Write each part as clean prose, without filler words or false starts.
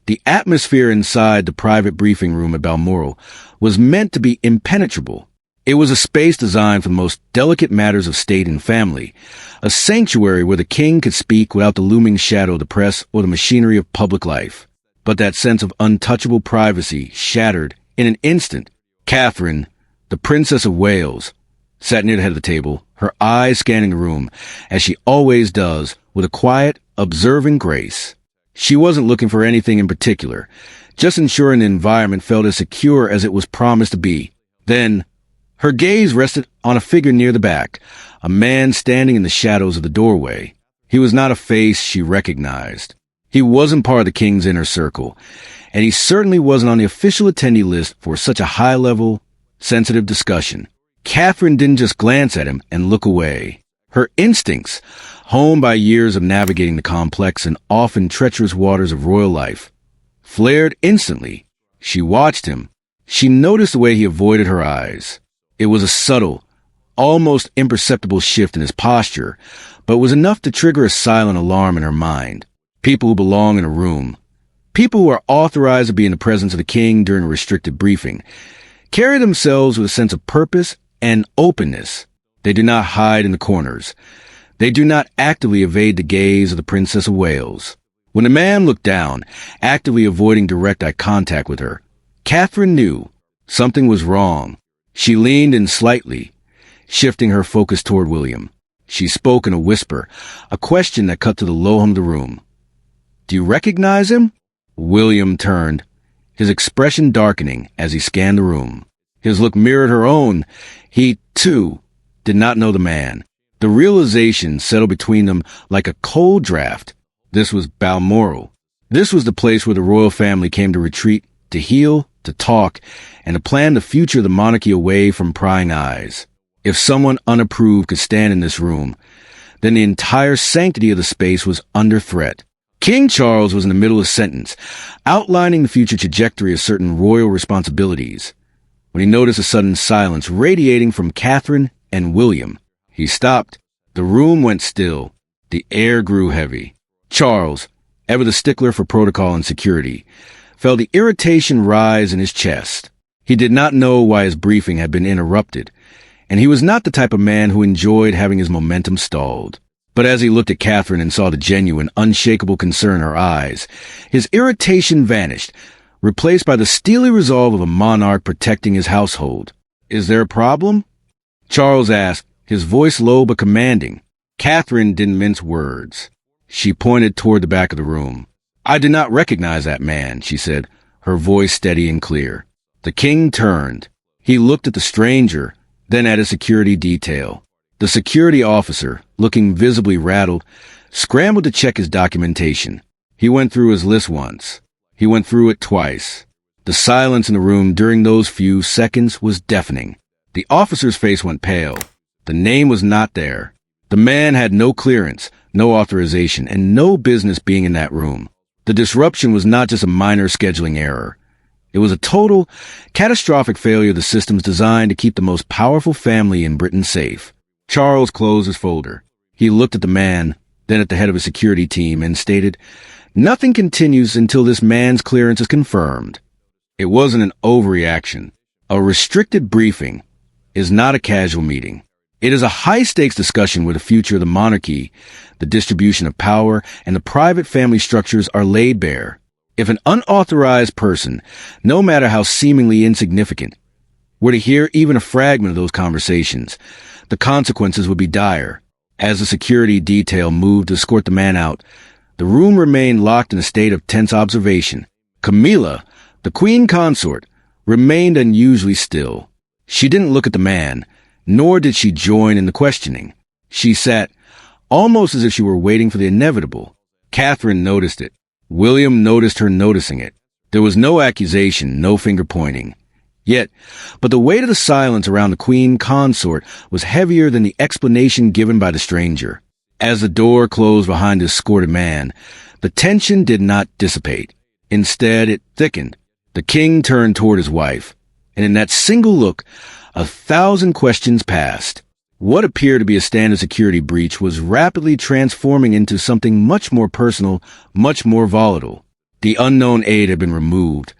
The atmosphere inside the private briefing room at Balmoral was meant to be impenetrable. It was a space designed for the most delicate matters of state and family, a sanctuary where the king could speak without the looming shadow of the press or the machinery of public life. But that sense of untouchable privacy shattered in an instant. Catherine, the Princess of Wales, sat near the head of the table, her eyes scanning the room, as she always does, with a quiet, observing grace. She wasn't looking for anything in particular, just ensuring the environment felt as secure as it was promised to be. Then, her gaze rested on a figure near the back, a man standing in the shadows of the doorway. He was not a face she recognized. He wasn't part of the king's inner circle, and he certainly wasn't on the official attendee list for such a high-level, sensitive discussion. Catherine didn't just glance at him and look away. Her instincts, honed by years of navigating the complex and often treacherous waters of royal life, flared instantly. She watched him. She noticed the way he avoided her eyes. It was a subtle, almost imperceptible shift in his posture, but was enough to trigger a silent alarm in her mind. People who belong in a room, people who are authorized to be in the presence of the king during a restricted briefing, carry themselves with a sense of purpose and openness. They do not hide in the corners. They do not actively evade the gaze of the Princess of Wales. When the man looked down, actively avoiding direct eye contact with her, Catherine knew something was wrong. She leaned in slightly, shifting her focus toward William. She spoke in a whisper, a question that cut to the low hum of the room. "Do you recognize him?" William turned, his expression darkening as he scanned the room. His look mirrored her own. He, too, did not know the man. The realization settled between them like a cold draft. This was Balmoral. This was the place where the royal family came to retreat, to heal, to talk, and to plan the future of the monarchy away from prying eyes. If someone unapproved could stand in this room, then the entire sanctity of the space was under threat. King Charles was in the middle of a sentence, outlining the future trajectory of certain royal responsibilities, when he noticed a sudden silence radiating from Catherine and William. He stopped. The room went still. The air grew heavy. Charles, ever the stickler for protocol and security, felt the irritation rise in his chest. He did not know why his briefing had been interrupted, and he was not the type of man who enjoyed having his momentum stalled. But as he looked at Catherine and saw the genuine, unshakable concern in her eyes, his irritation vanished, replaced by the steely resolve of a monarch protecting his household. "Is there a problem?" Charles asked, his voice low but commanding. Catherine didn't mince words. She pointed toward the back of the room. "I did not recognize that man," she said, her voice steady and clear. The king turned. He looked at the stranger, then at his security detail. The security officer, looking visibly rattled, scrambled to check his documentation. He went through his list once. He went through it twice. The silence in the room during those few seconds was deafening. The officer's face went pale. The name was not there. The man had no clearance, no authorization, and no business being in that room. The disruption was not just a minor scheduling error. It was a total, catastrophic failure of the systems designed to keep the most powerful family in Britain safe. Charles closed his folder. He looked at the man, then at the head of his security team, and stated, "Nothing continues until this man's clearance is confirmed." It wasn't an overreaction. A restricted briefing is not a casual meeting. It is a high-stakes discussion where the future of the monarchy, the distribution of power, and the private family structures are laid bare. If an unauthorized person, no matter how seemingly insignificant, were to hear even a fragment of those conversations, the consequences would be dire. As the security detail moved to escort the man out, the room remained locked in a state of tense observation. Camilla, the queen consort, remained unusually still. She didn't look at the man, nor did she join in the questioning. She sat, almost as if she were waiting for the inevitable. Catherine noticed it. William noticed her noticing it. There was no accusation, no finger-pointing. But the weight of the silence around the queen consort was heavier than the explanation given by the stranger. As the door closed behind the escorted man, the tension did not dissipate. Instead, it thickened. The king turned toward his wife, and in that single look, 1,000 questions passed. What appeared to be a standard security breach was rapidly transforming into something much more personal, much more volatile. The unknown aide had been removed,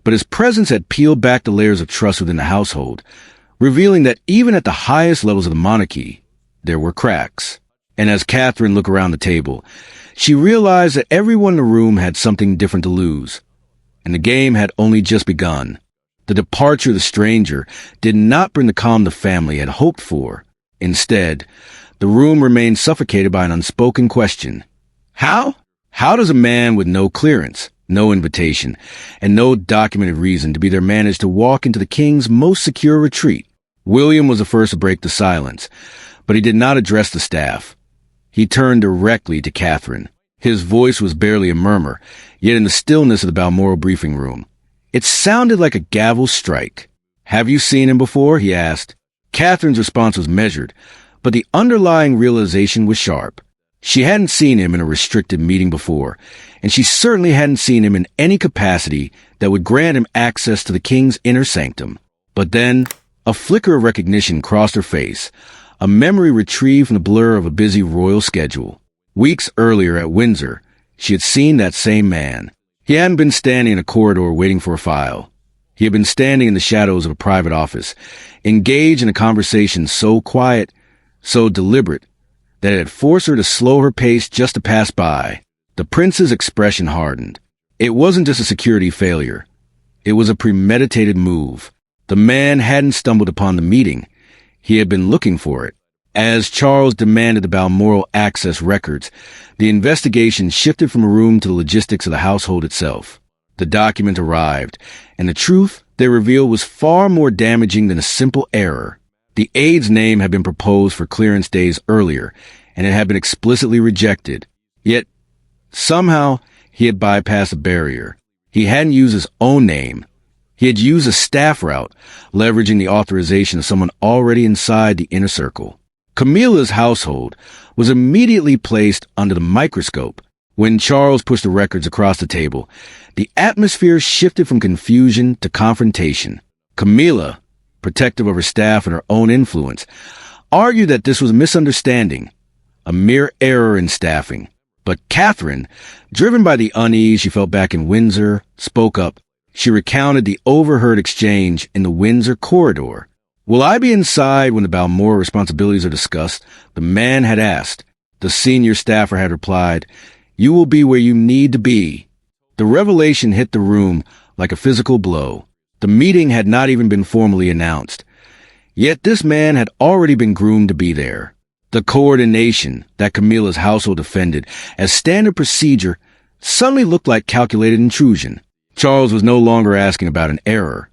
but his presence had peeled back the layers of trust within the household, revealing that even at the highest levels of the monarchy, there were cracks. And as Catherine looked around the table, she realized that everyone in the room had something different to lose, and the game had only just begun. The departure of the stranger did not bring the calm the family had hoped for. Instead, the room remained suffocated by an unspoken question. How? How does a man with no clearance, no invitation, and no documented reason to be there manage to walk into the king's most secure retreat? William was the first to break the silence, but he did not address the staff. He turned directly to Catherine. His voice was barely a murmur, yet in the stillness of the Balmoral briefing room, it sounded like a gavel strike. "Have you seen him before?" he asked. Catherine's response was measured, but the underlying realization was sharp. She hadn't seen him in a restricted meeting before, and she certainly hadn't seen him in any capacity that would grant him access to the king's inner sanctum. But then, a flicker of recognition crossed her face, a memory retrieved from the blur of a busy royal schedule. Weeks earlier at Windsor, she had seen that same man. He hadn't been standing in a corridor waiting for a file. He had been standing in the shadows of a private office, engaged in a conversation so quiet, so deliberate, that it had forced her to slow her pace just to pass by. The prince's expression hardened. It wasn't just a security failure. It was a premeditated move. The man hadn't stumbled upon the meeting. He had been looking for it. As Charles demanded the Balmoral access records, the investigation shifted from a room to the logistics of the household itself. The document arrived, and the truth they revealed was far more damaging than a simple error. The aide's name had been proposed for clearance days earlier, and it had been explicitly rejected. Yet, somehow, he had bypassed a barrier. He hadn't used his own name. He had used a staff route, leveraging the authorization of someone already inside the inner circle. Camilla's household was immediately placed under the microscope. When Charles pushed the records across the table, the atmosphere shifted from confusion to confrontation. Camilla, protective of her staff and her own influence, argued that this was a misunderstanding, a mere error in staffing. But Catherine, driven by the unease she felt back in Windsor, spoke up. She recounted the overheard exchange in the Windsor corridor. "Will I be inside when the Balmoral responsibilities are discussed?" the man had asked. The senior staffer had replied, "You will be where you need to be." The revelation hit the room like a physical blow. The meeting had not even been formally announced. Yet this man had already been groomed to be there. The coordination that Camilla's household defended as standard procedure suddenly looked like calculated intrusion. Charles was no longer asking about an error.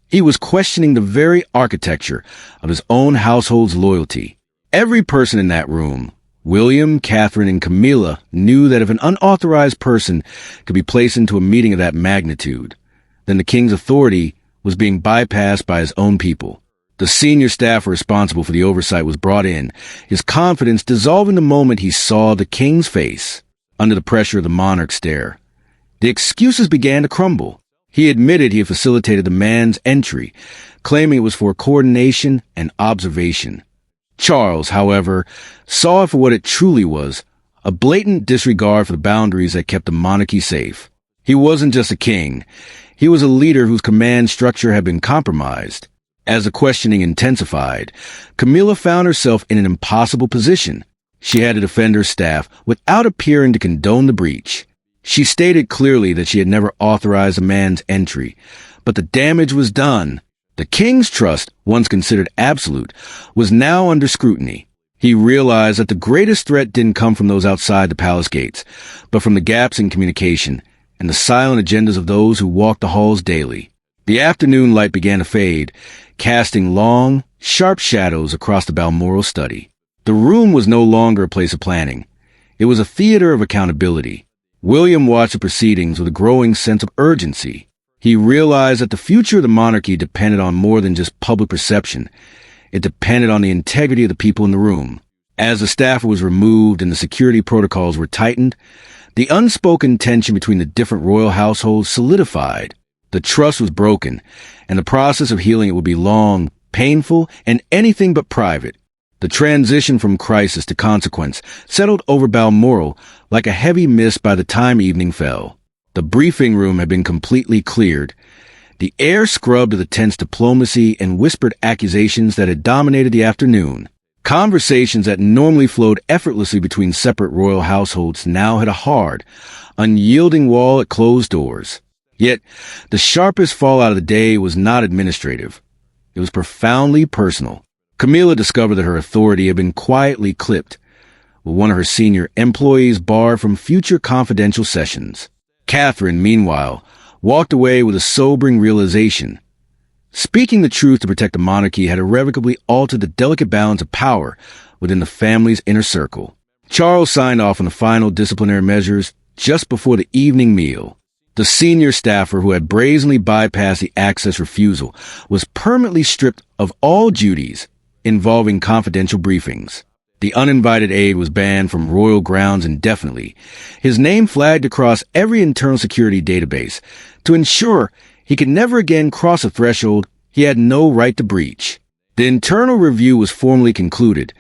He was questioning the very architecture of his own household's loyalty. Every person in that room, William, Catherine, and Camilla, knew that if an unauthorized person could be placed into a meeting of that magnitude, then the king's authority was being bypassed by his own people. The senior staffer responsible for the oversight was brought in, his confidence dissolving the moment he saw the king's face under the pressure of the monarch's stare. The excuses began to crumble. He admitted he had facilitated the man's entry, claiming it was for coordination and observation. Charles, however, saw it for what it truly was, a blatant disregard for the boundaries that kept the monarchy safe. He wasn't just a king. He was a leader whose command structure had been compromised. As the questioning intensified, Camilla found herself in an impossible position. She had to defend her staff without appearing to condone the breach. She stated clearly that she had never authorized a man's entry, but the damage was done. The king's trust, once considered absolute, was now under scrutiny. He realized that the greatest threat didn't come from those outside the palace gates, but from the gaps in communication and the silent agendas of those who walked the halls daily. The afternoon light began to fade, casting long, sharp shadows across the Balmoral study. The room was no longer a place of planning. It was a theater of accountability. William watched the proceedings with a growing sense of urgency. He realized that the future of the monarchy depended on more than just public perception. It depended on the integrity of the people in the room. As the staffer was removed and the security protocols were tightened, the unspoken tension between the different royal households solidified. The trust was broken, and the process of healing it would be long, painful, and anything but private. The transition from crisis to consequence settled over Balmoral like a heavy mist by the time evening fell. The briefing room had been completely cleared. The air scrubbed of the tense diplomacy and whispered accusations that had dominated the afternoon. Conversations that normally flowed effortlessly between separate royal households now had a hard, unyielding wall at closed doors. Yet, the sharpest fallout of the day was not administrative. It was profoundly personal. Camilla discovered that her authority had been quietly clipped, with one of her senior employees barred from future confidential sessions. Catherine, meanwhile, walked away with a sobering realization. Speaking the truth to protect the monarchy had irrevocably altered the delicate balance of power within the family's inner circle. Charles signed off on the final disciplinary measures just before the evening meal. The senior staffer who had brazenly bypassed the access refusal was permanently stripped of all duties involving confidential briefings. The uninvited aide was banned from royal grounds indefinitely, his name flagged across every internal security database to ensure he could never again cross a threshold he had no right to breach. The internal review was formally concluded,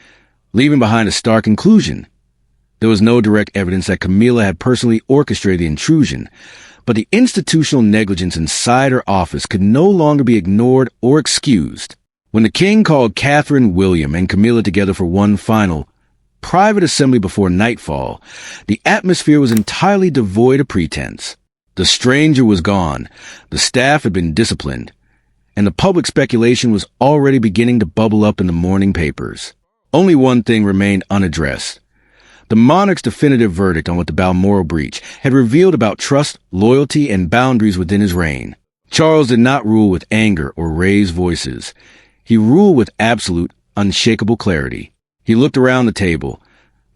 leaving behind a stark conclusion. There was no direct evidence that Camilla had personally orchestrated the intrusion, but the institutional negligence inside her office could no longer be ignored or excused. When the king called Catherine, William, and Camilla together for one final, private assembly before nightfall, the atmosphere was entirely devoid of pretense. The stranger was gone, the staff had been disciplined, and the public speculation was already beginning to bubble up in the morning papers. Only one thing remained unaddressed. The monarch's definitive verdict on what the Balmoral breach had revealed about trust, loyalty, and boundaries within his reign. Charles did not rule with anger or raised voices. He ruled with absolute, unshakable clarity. He looked around the table,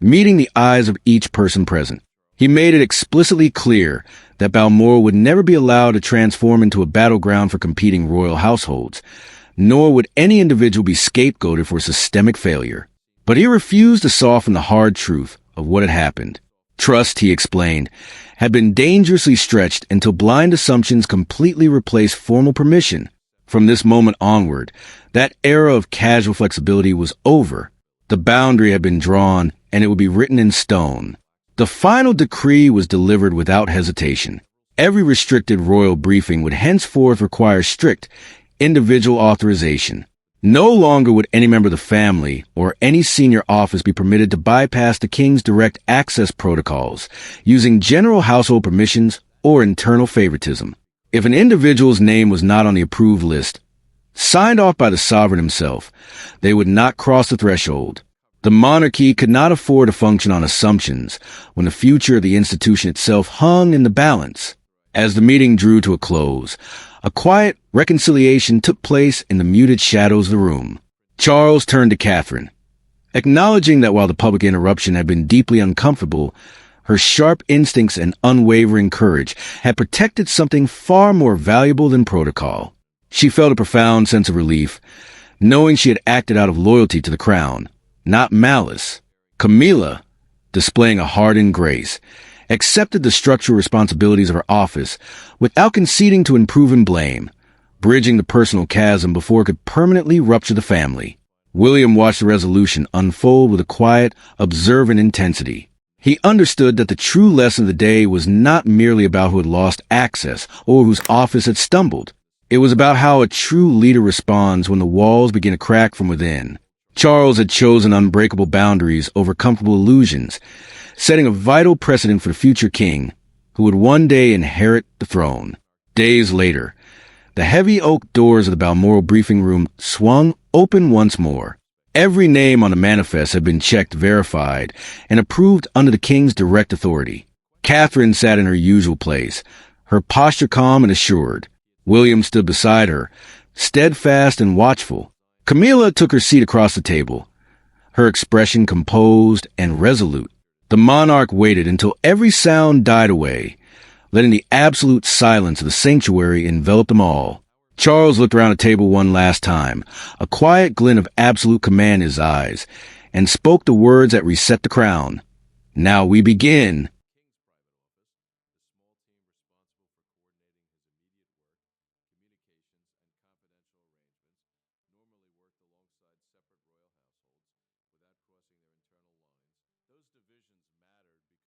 meeting the eyes of each person present. He made it explicitly clear that Balmoral would never be allowed to transform into a battleground for competing royal households, nor would any individual be scapegoated for systemic failure. But he refused to soften the hard truth of what had happened. Trust, he explained, had been dangerously stretched until blind assumptions completely replaced formal permission. From this moment onward, that era of casual flexibility was over. The boundary had been drawn, and it would be written in stone. The final decree was delivered without hesitation. Every restricted royal briefing would henceforth require strict, individual authorization. No longer would any member of the family or any senior office be permitted to bypass the king's direct access protocols, using general household permissions or internal favoritism. If an individual's name was not on the approved list, signed off by the sovereign himself, they would not cross the threshold. The monarchy could not afford to function on assumptions when the future of the institution itself hung in the balance. As the meeting drew to a close, a quiet reconciliation took place in the muted shadows of the room. Charles turned to Catherine, acknowledging that while the public interruption had been deeply uncomfortable, her sharp instincts and unwavering courage had protected something far more valuable than protocol. She felt a profound sense of relief, knowing she had acted out of loyalty to the crown, not malice. Camilla, displaying a hardened grace, accepted the structural responsibilities of her office without conceding to unproven blame, bridging the personal chasm before it could permanently rupture the family. William watched the resolution unfold with a quiet, observant intensity. He understood that the true lesson of the day was not merely about who had lost access or whose office had stumbled. It was about how a true leader responds when the walls begin to crack from within. Charles had chosen unbreakable boundaries over comfortable illusions, setting a vital precedent for the future king, who would one day inherit the throne. Days later, the heavy oak doors of the Balmoral briefing room swung open once more. Every name on the manifest had been checked, verified, and approved under the king's direct authority. Catherine sat in her usual place, her posture calm and assured. William stood beside her, steadfast and watchful. Camilla took her seat across the table, her expression composed and resolute. The monarch waited until every sound died away, letting the absolute silence of the sanctuary envelop them all. Charles looked around the table one last time, a quiet glint of absolute command in his eyes, and spoke the words that reset the crown. "Now we begin."